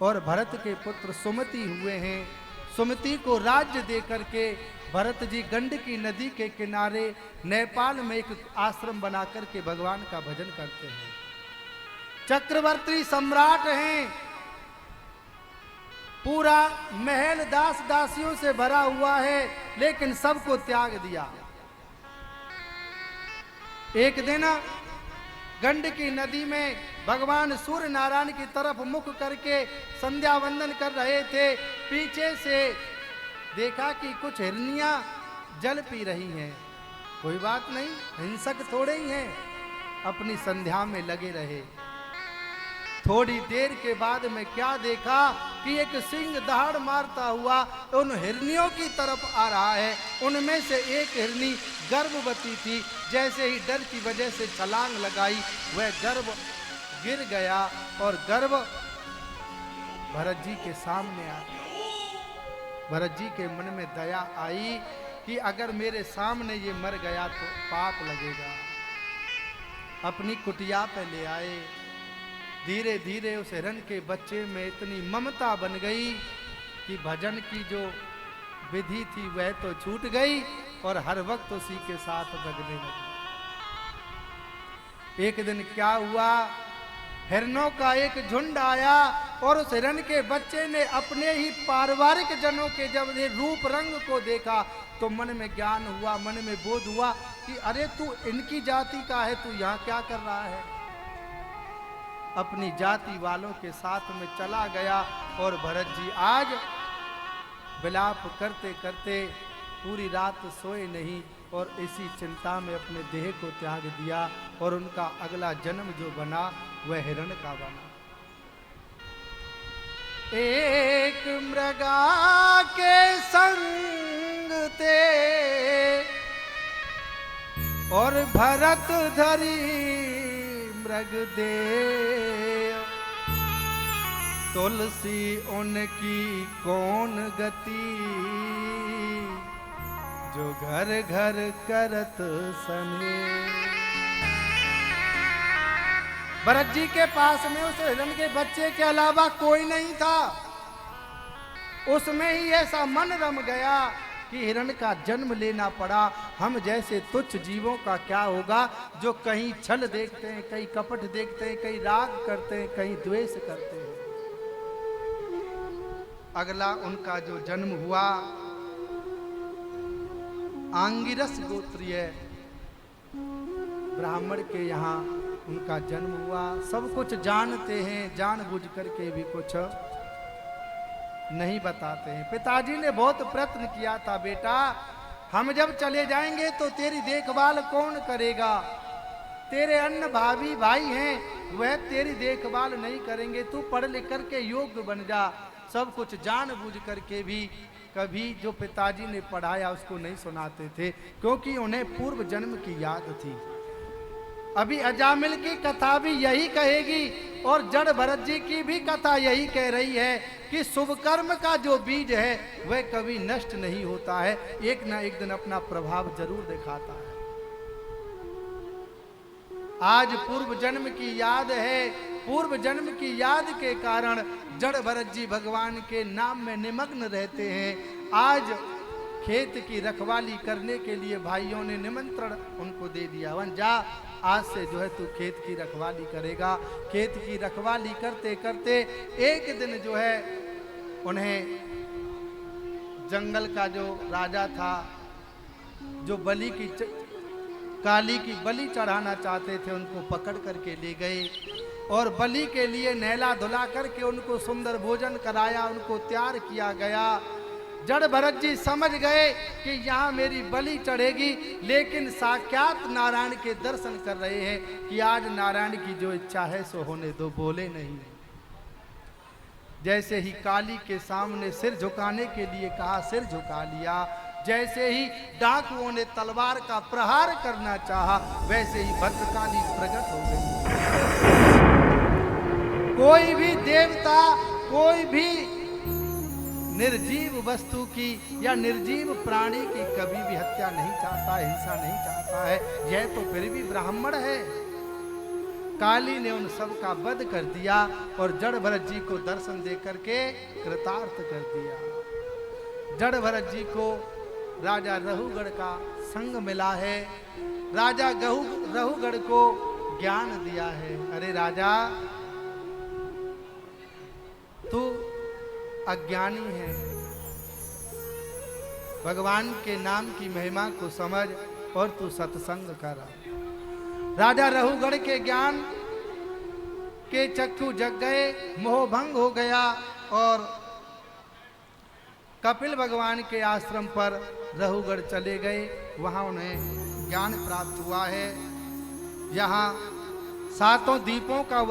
और भरत के पुत्र सुमति हुए हैं। सुमति को राज्य दे करके भरत जी गंडकी नदी के किनारे नेपाल में एक आश्रम बना करके भगवान का भजन करते हैं। चक्रवर्ती सम्राट हैं, पूरा महल दास दासियों से भरा हुआ है, लेकिन सबको त्याग दिया। एक दिन गंडकी नदी में भगवान सूर्य नारायण की तरफ मुख करके संध्या वंदन कर रहे थे। पीछे से देखा कि कुछ हिरनियां जल पी रही हैं। कोई बात नहीं, हिंसक थोड़े ही हैं, अपनी संध्या में लगे रहे। थोड़ी देर के बाद में क्या देखा कि एक सिंह दहाड़ मारता हुआ उन हिरनियों की तरफ आ रहा है। उनमें से एक हिरनी गर्भवती थी। जैसे ही डर की वजह से छलांग लगाई, वह गर्भ गिर गया और गर्भ भरत जी के सामने आ गया। भरत जी के मन में दया आई कि अगर मेरे सामने ये मर गया तो पाप लगेगा। अपनी कुटिया पे ले आए। धीरे धीरे उस हिरण के बच्चे में इतनी ममता बन गई कि भजन की जो विधि थी वह तो छूट गई और हर वक्त उसी के साथ भजने लगी। एक दिन क्या हुआ, हिरणों का एक झुंड आया और उस हिरण के बच्चे ने अपने ही पारिवारिक जनों के जब ये रूप रंग को देखा तो मन में ज्ञान हुआ, मन में बोध हुआ कि अरे तू इनकी जाति का है, तू यहाँ क्या कर रहा है। अपनी जाति वालों के साथ में चला गया और भरत जी आज विलाप करते करते पूरी रात सोए नहीं और इसी चिंता में अपने देह को त्याग दिया और उनका अगला जन्म जो बना वह हिरण का बना। एक मृगा के संग ते और भरत धरी मृग दे, तुलसी उनकी कौन गति, जो घर घर करत सने। भरत जी के पास में उस हिरण के बच्चे के अलावा कोई नहीं था। उसमें ही ऐसा मन रम गया कि हिरण का जन्म लेना पड़ा। हम जैसे तुच्छ जीवों का क्या होगा जो कहीं छल देखते हैं, कहीं कपट देखते हैं, कहीं राग करते हैं, कहीं द्वेष करते हैं। अगला उनका जो जन्म हुआ आंगिरस गोत्रीय ब्राह्मण के यहाँ उनका जन्म हुआ। सब कुछ जानते हैं, जानबूझ करके भी कुछ नहीं बताते हैं। पिताजी ने बहुत प्रयत्न किया था, बेटा हम जब चले जाएंगे तो तेरी देखभाल कौन करेगा। तेरे अन्य भाभी भाई हैं, वह तेरी देखभाल नहीं करेंगे। तू पढ़ लिख करके योग्य बन जा। सब कुछ जानबूझ करके भी कभी जो पिताजी ने पढ़ाया उसको नहीं सुनाते थे, क्योंकि उन्हें पूर्व जन्म की याद थी। अभी अजामिल की कथा भी यही कहेगी और जड़ भरत जी की भी कथा यही कह रही है कि शुभ कर्म का जो बीज है वह कभी नष्ट नहीं होता है, एक ना एक दिन अपना प्रभाव जरूर दिखाता है। आज पूर्व जन्म की याद है। पूर्व जन्म की याद के कारण जड़ भरत जी भगवान के नाम में निमग्न रहते हैं। आज खेत की रखवाली करने के लिए भाइयों ने निमंत्रण उनको दे दिया, वन जा आज से जो है तू खेत की रखवाली करेगा। खेत की रखवाली करते करते एक दिन जो है उन्हें जंगल का जो राजा था, जो बलि की काली की बलि चढ़ाना चाहते थे, उनको पकड़ करके ले गए और बलि के लिए नहला धुला करके उनको सुंदर भोजन कराया, उनको तैयार किया गया। जड़ भरत जी समझ गए कि यहाँ मेरी बलि चढ़ेगी, लेकिन साक्षात नारायण के दर्शन कर रहे हैं कि आज नारायण की जो इच्छा है सो होने दो, बोले नहीं। जैसे ही काली के सामने सिर झुकाने के लिए कहा, सिर झुका लिया। जैसे ही डाकुओं ने तलवार का प्रहार करना चाहा, वैसे ही भद्रकाली प्रकट हो गई। कोई भी देवता, कोई भी निर्जीव वस्तु की या निर्जीव प्राणी की कभी भी हत्या नहीं चाहता, हिंसा नहीं चाहता है। यह तो फिर भी ब्राह्मण है। काली ने उन सब का वध कर दिया और जड़ भरत जी को दर्शन दे करके कृतार्थ कर दिया। जड़ भरत जी को राजा रहुगढ़ का संग मिला है। राजा रहुगढ़ को ज्ञान दिया है। अरे राजा, तू अज्ञानी है, भगवान के नाम की महिमा को समझ और तू सत्संग कर। राजा रहुगढ़ के ज्ञान के चक्षु जग गए, मोह भंग हो गया और कपिल भगवान के आश्रम पर रहुगढ़ चले गए। वहां उन्हें ज्ञान प्राप्त हुआ है। यहाँ सातों दीपों का